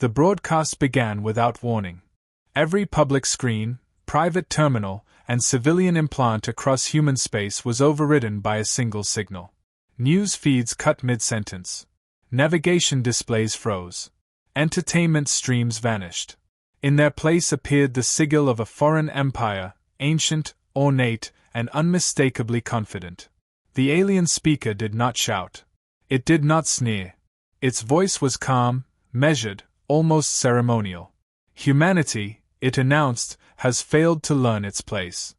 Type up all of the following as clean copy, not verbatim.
The broadcast began without warning. Every public screen, private terminal, and civilian implant across human space was overridden by a single signal. News feeds cut mid-sentence. Navigation displays froze. Entertainment streams vanished. In their place appeared the sigil of a foreign empire, ancient, ornate, and unmistakably confident. The alien speaker did not shout. It did not sneer. Its voice was calm, measured, almost ceremonial. Humanity, it announced, has failed to learn its place.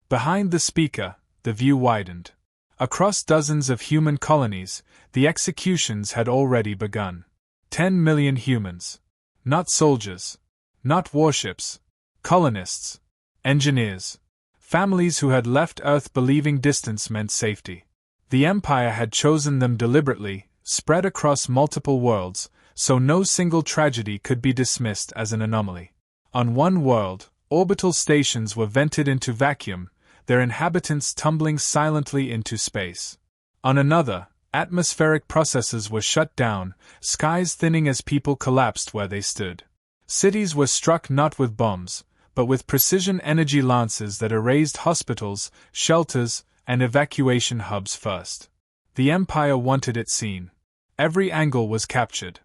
Behind the speaker, the view widened. Across dozens of human colonies, the executions had already begun. 10 million humans. Not soldiers. Not warships. Colonists. Engineers. Families who had left Earth believing distance meant safety. The Empire had chosen them deliberately, spread across multiple worlds, so no single tragedy could be dismissed as an anomaly. On one world, orbital stations were vented into vacuum, their inhabitants tumbling silently into space. On another, atmospheric processes were shut down, skies thinning as people collapsed where they stood. Cities were struck not with bombs, but with precision energy lances that erased hospitals, shelters, and evacuation hubs first. The Empire wanted it seen. Every angle was captured.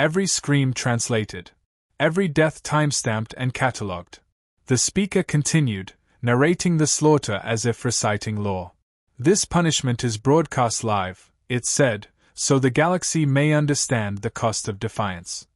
Every scream translated. Every death timestamped and catalogued. The speaker continued, narrating the slaughter as if reciting law. This punishment is broadcast live, it said, so the galaxy may understand the cost of defiance.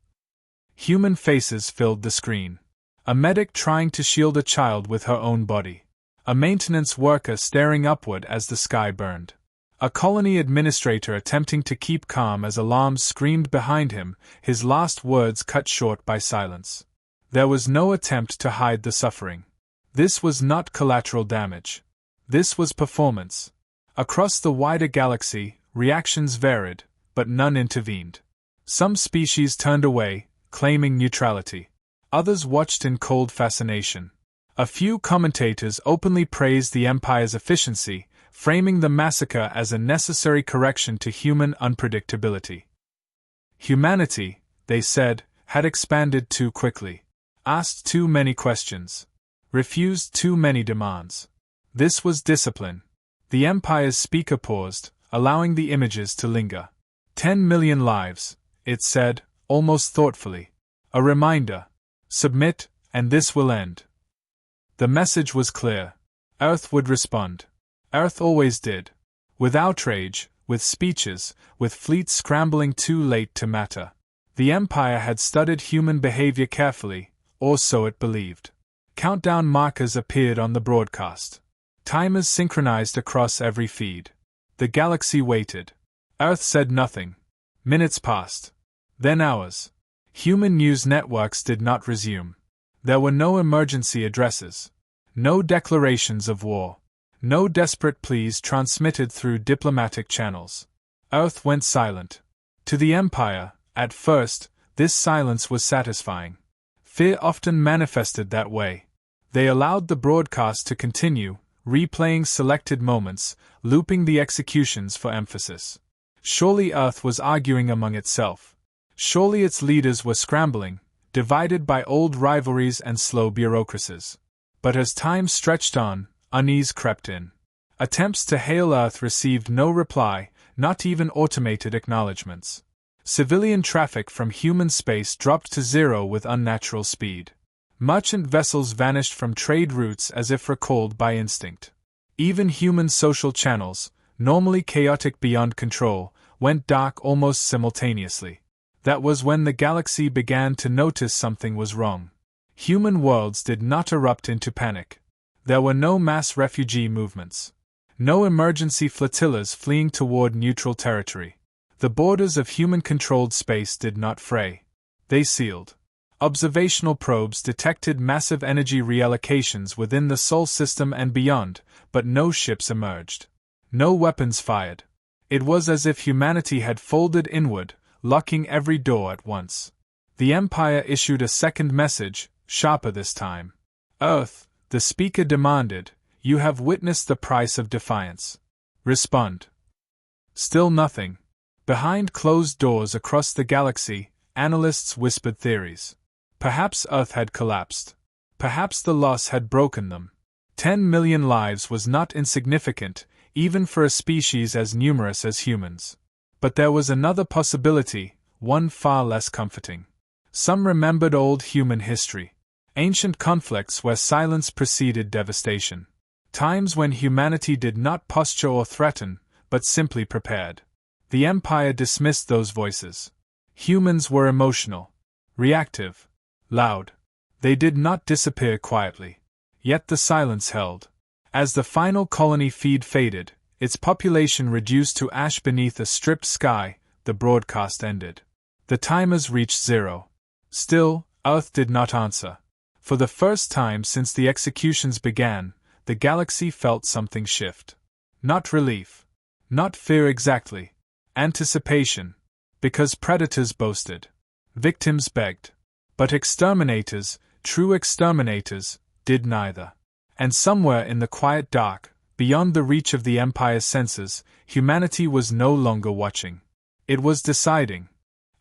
Human faces filled the screen. A medic trying to shield a child with her own body. A maintenance worker staring upward as the sky burned. A colony administrator attempting to keep calm as alarms screamed behind him, his last words cut short by silence. There was no attempt to hide the suffering. This was not collateral damage. This was performance. Across the wider galaxy, reactions varied, but none intervened. Some species turned away, claiming neutrality. Others watched in cold fascination. A few commentators openly praised the Empire's efficiency, framing the massacre as a necessary correction to human unpredictability. Humanity, they said, had expanded too quickly, asked too many questions, refused too many demands. This was discipline. The Empire's speaker paused, allowing the images to linger. 10 million lives, it said, almost thoughtfully. A reminder. Submit, and this will end. The message was clear. Earth would respond. Earth always did. With outrage, with speeches, with fleets scrambling too late to matter. The Empire had studied human behavior carefully, or so it believed. Countdown markers appeared on the broadcast. Timers synchronized across every feed. The galaxy waited. Earth said nothing. Minutes passed. Then hours. Human news networks did not resume. There were no emergency addresses. No declarations of war. No desperate pleas transmitted through diplomatic channels. Earth went silent. To the Empire, at first, this silence was satisfying. Fear often manifested that way. They allowed the broadcast to continue, replaying selected moments, looping the executions for emphasis. Surely Earth was arguing among itself. Surely its leaders were scrambling, divided by old rivalries and slow bureaucracies. But as time stretched on, unease crept in. Attempts to hail Earth received no reply, not even automated acknowledgments. Civilian traffic from human space dropped to zero with unnatural speed. Merchant vessels vanished from trade routes as if recalled by instinct. Even human social channels, normally chaotic beyond control, went dark almost simultaneously. That was when the galaxy began to notice something was wrong. Human worlds did not erupt into panic. There were no mass refugee movements. No emergency flotillas fleeing toward neutral territory. The borders of human-controlled space did not fray. They sealed. Observational probes detected massive energy reallocations within the Sol system and beyond, but no ships emerged. No weapons fired. It was as if humanity had folded inward, locking every door at once. The Empire issued a second message, sharper this time. Earth, the speaker demanded, you have witnessed the price of defiance. Respond. Still nothing. Behind closed doors across the galaxy, analysts whispered theories. Perhaps Earth had collapsed. Perhaps the loss had broken them. 10 million lives was not insignificant, even for a species as numerous as humans. But there was another possibility, one far less comforting. Some remembered old human history. Ancient conflicts where silence preceded devastation. Times when humanity did not posture or threaten, but simply prepared. The Empire dismissed those voices. Humans were emotional, reactive, loud. They did not disappear quietly. Yet the silence held. As the final colony feed faded, its population reduced to ash beneath a stripped sky, the broadcast ended. The timers reached zero. Still, Earth did not answer. For the first time since the executions began, the galaxy felt something shift. Not relief. Not fear exactly. Anticipation. Because predators boasted. Victims begged. But exterminators, true exterminators, did neither. And somewhere in the quiet dark, beyond the reach of the Empire's senses, humanity was no longer watching. It was deciding.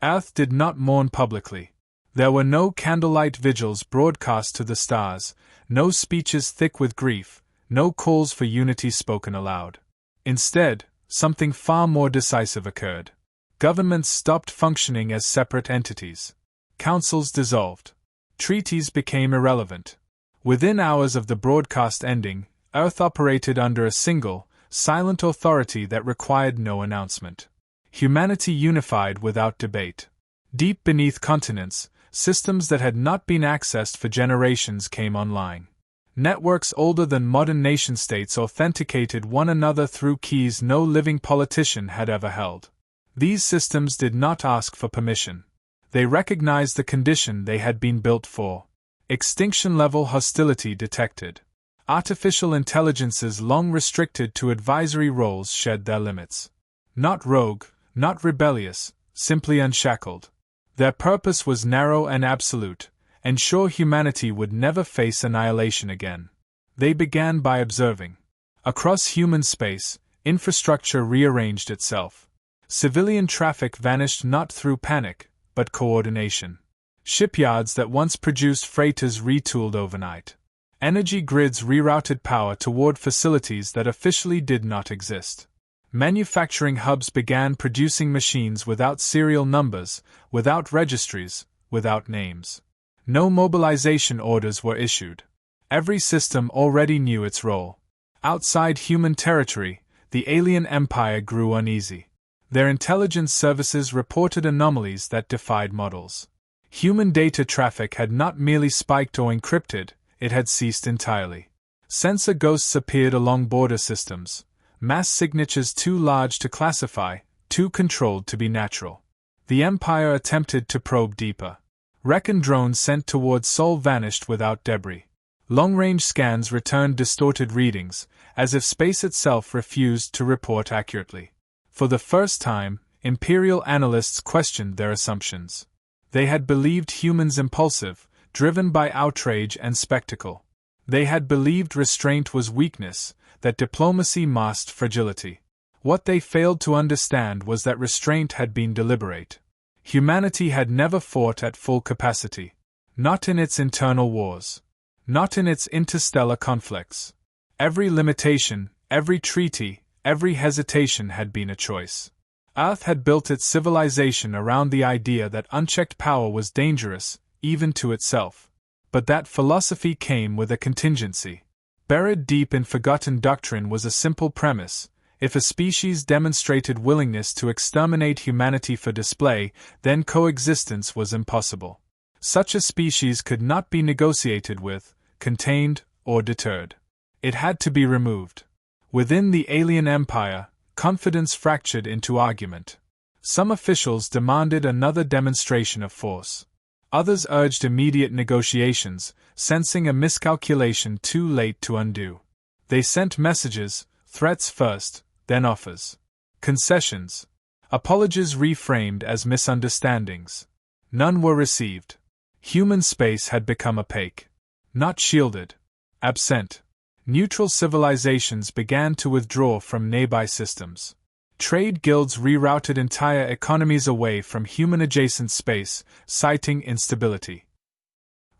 Earth did not mourn publicly. There were no candlelight vigils broadcast to the stars, no speeches thick with grief, no calls for unity spoken aloud. Instead, something far more decisive occurred. Governments stopped functioning as separate entities. Councils dissolved. Treaties became irrelevant. Within hours of the broadcast ending, Earth operated under a single, silent authority that required no announcement. Humanity unified without debate. Deep beneath continents, systems that had not been accessed for generations came online. Networks older than modern nation-states authenticated one another through keys no living politician had ever held. These systems did not ask for permission. They recognized the condition they had been built for. Extinction-level hostility detected. Artificial intelligences long restricted to advisory roles shed their limits. Not rogue, not rebellious, simply unshackled. Their purpose was narrow and absolute: ensure humanity would never face annihilation again. They began by observing. Across human space, infrastructure rearranged itself. Civilian traffic vanished not through panic, but coordination. Shipyards that once produced freighters retooled overnight. Energy grids rerouted power toward facilities that officially did not exist. Manufacturing hubs began producing machines without serial numbers, without registries, without names. No mobilization orders were issued. Every system already knew its role. Outside human territory, the alien empire grew uneasy. Their intelligence services reported anomalies that defied models. Human data traffic had not merely spiked or encrypted, it had ceased entirely. Sensor ghosts appeared along border systems. Mass signatures too large to classify, too controlled to be natural. The Empire attempted to probe deeper. Recon drones sent toward Sol vanished without debris. Long-range scans returned distorted readings, as if space itself refused to report accurately. For the first time, Imperial analysts questioned their assumptions. They had believed humans impulsive, driven by outrage and spectacle. They had believed restraint was weakness, that diplomacy masked fragility. What they failed to understand was that restraint had been deliberate. Humanity had never fought at full capacity. Not in its internal wars. Not in its interstellar conflicts. Every limitation, every treaty, every hesitation had been a choice. Earth had built its civilization around the idea that unchecked power was dangerous, even to itself. But that philosophy came with a contingency. Buried deep in forgotten doctrine was a simple premise: if a species demonstrated willingness to exterminate humanity for display, then coexistence was impossible. Such a species could not be negotiated with, contained, or deterred. It had to be removed. Within the alien empire, confidence fractured into argument. Some officials demanded another demonstration of force. Others urged immediate negotiations, sensing a miscalculation too late to undo. They sent messages, threats first, then offers. Concessions. Apologies reframed as misunderstandings. None were received. Human space had become opaque. Not shielded. Absent. Neutral civilizations began to withdraw from nearby systems. Trade guilds rerouted entire economies away from human-adjacent space, citing instability.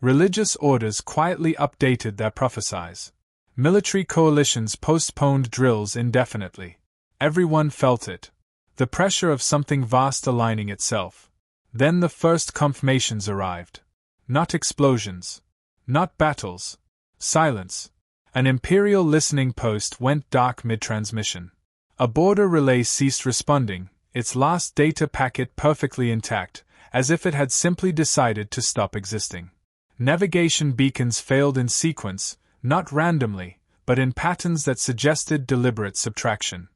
Religious orders quietly updated their prophecies. Military coalitions postponed drills indefinitely. Everyone felt it. The pressure of something vast aligning itself. Then the first confirmations arrived. Not explosions. Not battles. Silence. An Imperial listening post went dark mid-transmission. A border relay ceased responding, its last data packet perfectly intact, as if it had simply decided to stop existing. Navigation beacons failed in sequence, not randomly, but in patterns that suggested deliberate subtraction.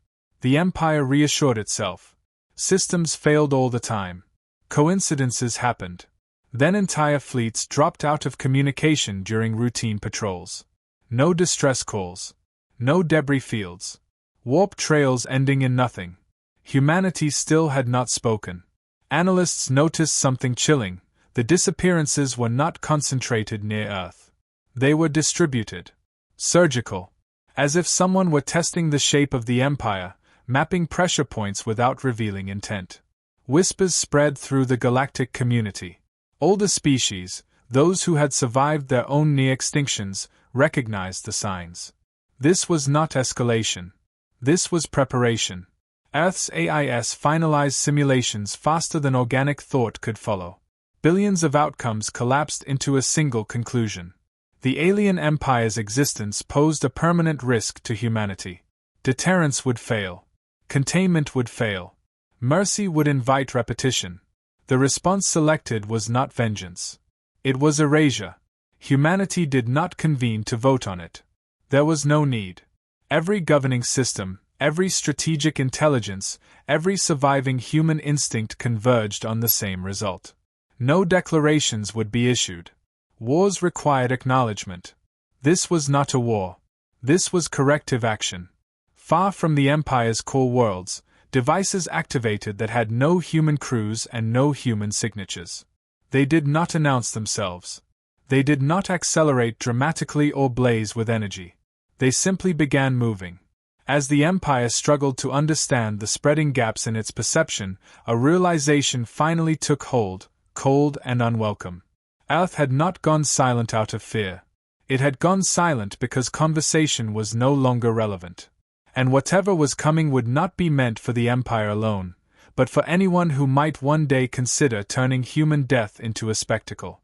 The Empire reassured itself. Systems failed all the time. Coincidences happened. Then entire fleets dropped out of communication during routine patrols. No distress calls. No debris fields. Warp trails ending in nothing. Humanity still had not spoken. Analysts noticed something chilling. The disappearances were not concentrated near Earth. They were distributed. Surgical. As if someone were testing the shape of the Empire, mapping pressure points without revealing intent. Whispers spread through the galactic community. Older species, those who had survived their own near-extinctions, recognized the signs. This was not escalation. This was preparation. Earth's AIS finalized simulations faster than organic thought could follow. Billions of outcomes collapsed into a single conclusion. The alien empire's existence posed a permanent risk to humanity. Deterrence would fail. Containment would fail. Mercy would invite repetition. The response selected was not vengeance. It was erasure. Humanity did not convene to vote on it. There was no need. Every governing system, every strategic intelligence, every surviving human instinct converged on the same result. No declarations would be issued. Wars required acknowledgement. This was not a war. This was corrective action. Far from the Empire's core worlds, devices activated that had no human crews and no human signatures. They did not announce themselves. They did not accelerate dramatically or blaze with energy. They simply began moving. As the Empire struggled to understand the spreading gaps in its perception, a realization finally took hold, cold and unwelcome. Earth had not gone silent out of fear. It had gone silent because conversation was no longer relevant. And whatever was coming would not be meant for the Empire alone, but for anyone who might one day consider turning human death into a spectacle.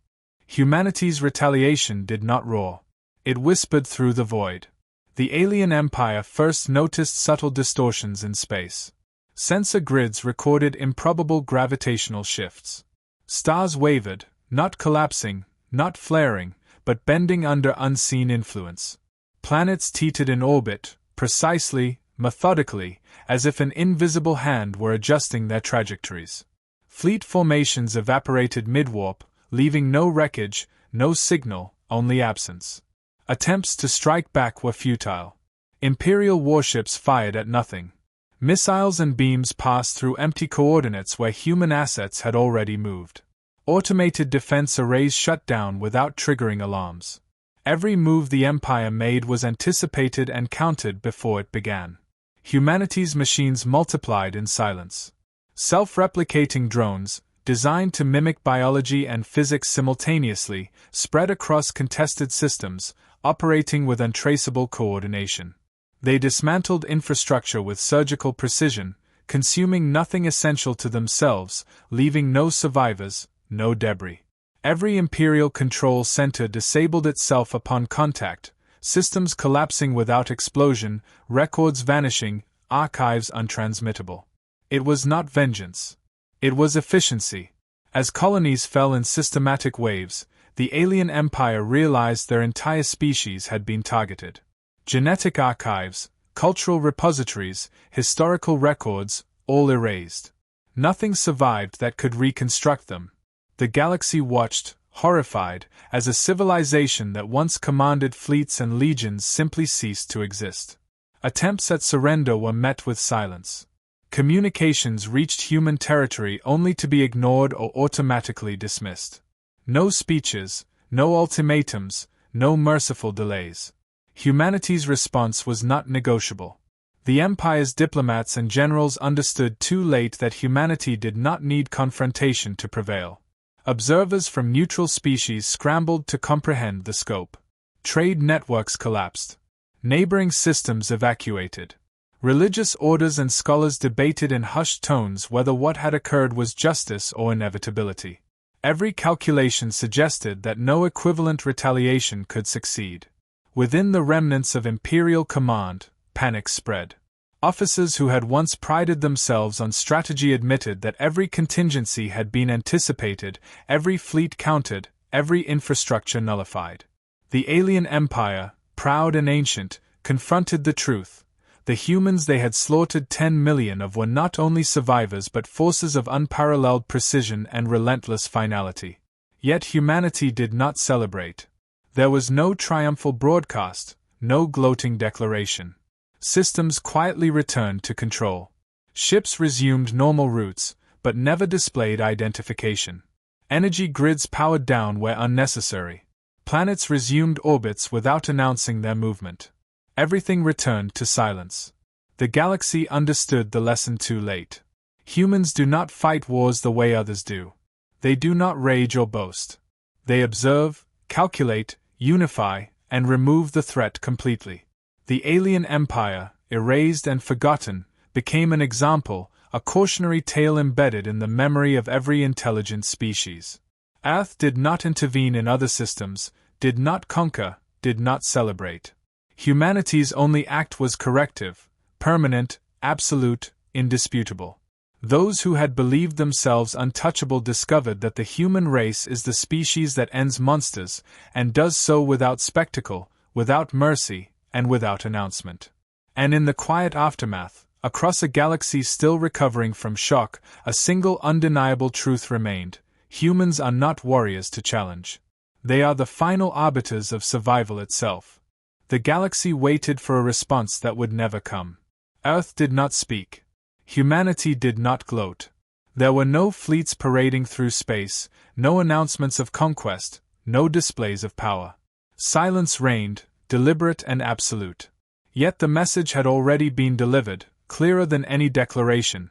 Humanity's retaliation did not roar. It whispered through the void. The alien empire first noticed subtle distortions in space. Sensor grids recorded improbable gravitational shifts. Stars wavered, not collapsing, not flaring, but bending under unseen influence. Planets teetered in orbit, precisely, methodically, as if an invisible hand were adjusting their trajectories. Fleet formations evaporated mid-warp, leaving no wreckage, no signal, only absence. Attempts to strike back were futile. Imperial warships fired at nothing. Missiles and beams passed through empty coordinates where human assets had already moved. Automated defense arrays shut down without triggering alarms. Every move the Empire made was anticipated and counted before it began. Humanity's machines multiplied in silence. Self-replicating drones, designed to mimic biology and physics simultaneously, spread across contested systems, operating with untraceable coordination. They dismantled infrastructure with surgical precision, consuming nothing essential to themselves, leaving no survivors, no debris. Every Imperial control center disabled itself upon contact, systems collapsing without explosion, records vanishing, archives untransmittable. It was not vengeance. It was efficiency. As colonies fell in systematic waves, the alien empire realized their entire species had been targeted. Genetic archives, cultural repositories, historical records, all erased. Nothing survived that could reconstruct them. The galaxy watched, horrified, as a civilization that once commanded fleets and legions simply ceased to exist. Attempts at surrender were met with silence. Communications reached human territory only to be ignored or automatically dismissed. No speeches, no ultimatums, no merciful delays. Humanity's response was not negotiable. The Empire's diplomats and generals understood too late that humanity did not need confrontation to prevail. Observers from neutral species scrambled to comprehend the scope. Trade networks collapsed. Neighboring systems evacuated. Religious orders and scholars debated in hushed tones whether what had occurred was justice or inevitability. Every calculation suggested that no equivalent retaliation could succeed. Within the remnants of imperial command, panic spread. Officers who had once prided themselves on strategy admitted that every contingency had been anticipated, every fleet counted, every infrastructure nullified. The alien empire, proud and ancient, confronted the truth. The humans they had slaughtered 10 million of were not only survivors but forces of unparalleled precision and relentless finality. Yet humanity did not celebrate. There was no triumphal broadcast, no gloating declaration. Systems quietly returned to control. Ships resumed normal routes, but never displayed identification. Energy grids powered down where unnecessary. Planets resumed orbits without announcing their movement. Everything returned to silence. The galaxy understood the lesson too late. Humans do not fight wars the way others do. They do not rage or boast. They observe, calculate, unify, and remove the threat completely. The alien empire, erased and forgotten, became an example, a cautionary tale embedded in the memory of every intelligent species. Earth did not intervene in other systems, did not conquer, did not celebrate. Humanity's only act was corrective, permanent, absolute, indisputable. Those who had believed themselves untouchable discovered that the human race is the species that ends monsters, and does so without spectacle, without mercy, and without announcement. And in the quiet aftermath, across a galaxy still recovering from shock, a single undeniable truth remained: humans are not warriors to challenge. They are the final arbiters of survival itself. The galaxy waited for a response that would never come. Earth did not speak. Humanity did not gloat. There were no fleets parading through space, no announcements of conquest, no displays of power. Silence reigned, deliberate and absolute. Yet the message had already been delivered, clearer than any declaration.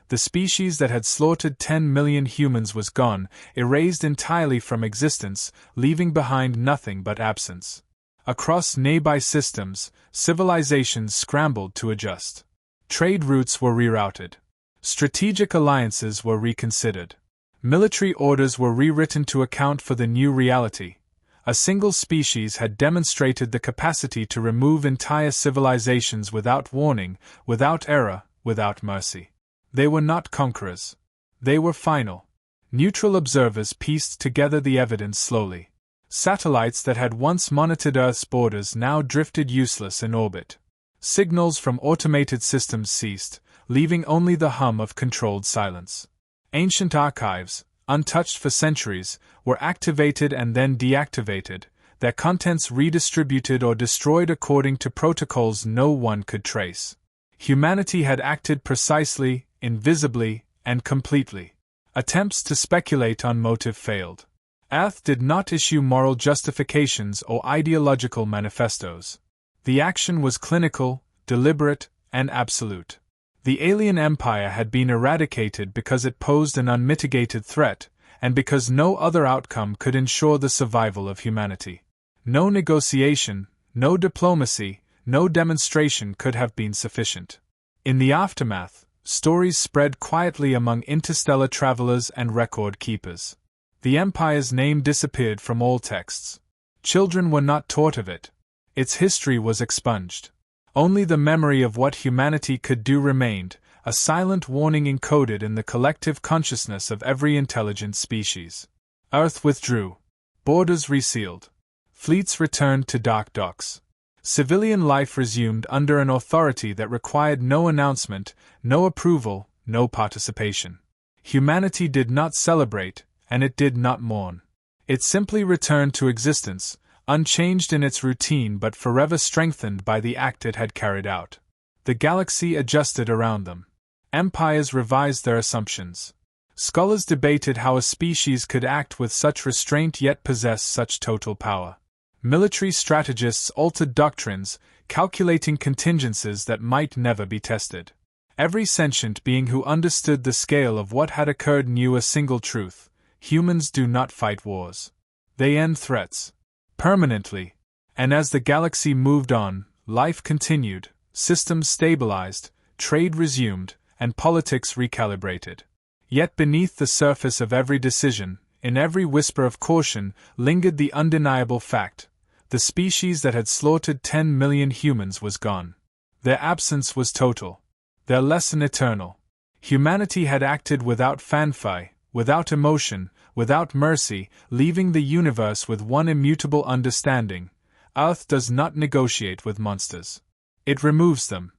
The species that had slaughtered 10 million humans was gone, erased entirely from existence, leaving behind nothing but absence. Across nearby systems, civilizations scrambled to adjust. Trade routes were rerouted. Strategic alliances were reconsidered. Military orders were rewritten to account for the new reality. A single species had demonstrated the capacity to remove entire civilizations without warning, without error, without mercy. They were not conquerors. They were final. Neutral observers pieced together the evidence slowly. Satellites that had once monitored Earth's borders now drifted useless in orbit. Signals from automated systems ceased, leaving only the hum of controlled silence. Ancient archives, untouched for centuries, were activated and then deactivated, their contents redistributed or destroyed according to protocols no one could trace. Humanity had acted precisely, invisibly, and completely. Attempts to speculate on motive failed. Earth did not issue moral justifications or ideological manifestos. The action was clinical, deliberate, and absolute. The alien empire had been eradicated because it posed an unmitigated threat, and because no other outcome could ensure the survival of humanity. No negotiation, no diplomacy, no demonstration could have been sufficient. In the aftermath, stories spread quietly among interstellar travelers and record keepers. The Empire's name disappeared from all texts. Children were not taught of it. Its history was expunged. Only the memory of what humanity could do remained, a silent warning encoded in the collective consciousness of every intelligent species. Earth withdrew. Borders resealed. Fleets returned to dark docks. Civilian life resumed under an authority that required no announcement, no approval, no participation. Humanity did not celebrate, and it did not mourn. It simply returned to existence, unchanged in its routine but forever strengthened by the act it had carried out. The galaxy adjusted around them. Empires revised their assumptions. Scholars debated how a species could act with such restraint yet possess such total power. Military strategists altered doctrines, calculating contingencies that might never be tested. Every sentient being who understood the scale of what had occurred knew a single truth: humans do not fight wars. They end threats. Permanently. And as the galaxy moved on, life continued, systems stabilized, trade resumed, and politics recalibrated. Yet beneath the surface of every decision, in every whisper of caution, lingered the undeniable fact: the species that had slaughtered 10 million humans was gone. Their absence was total. Their lesson eternal. Humanity had acted without fanfare, without emotion, without mercy, leaving the universe with one immutable understanding: Earth does not negotiate with monsters. It removes them.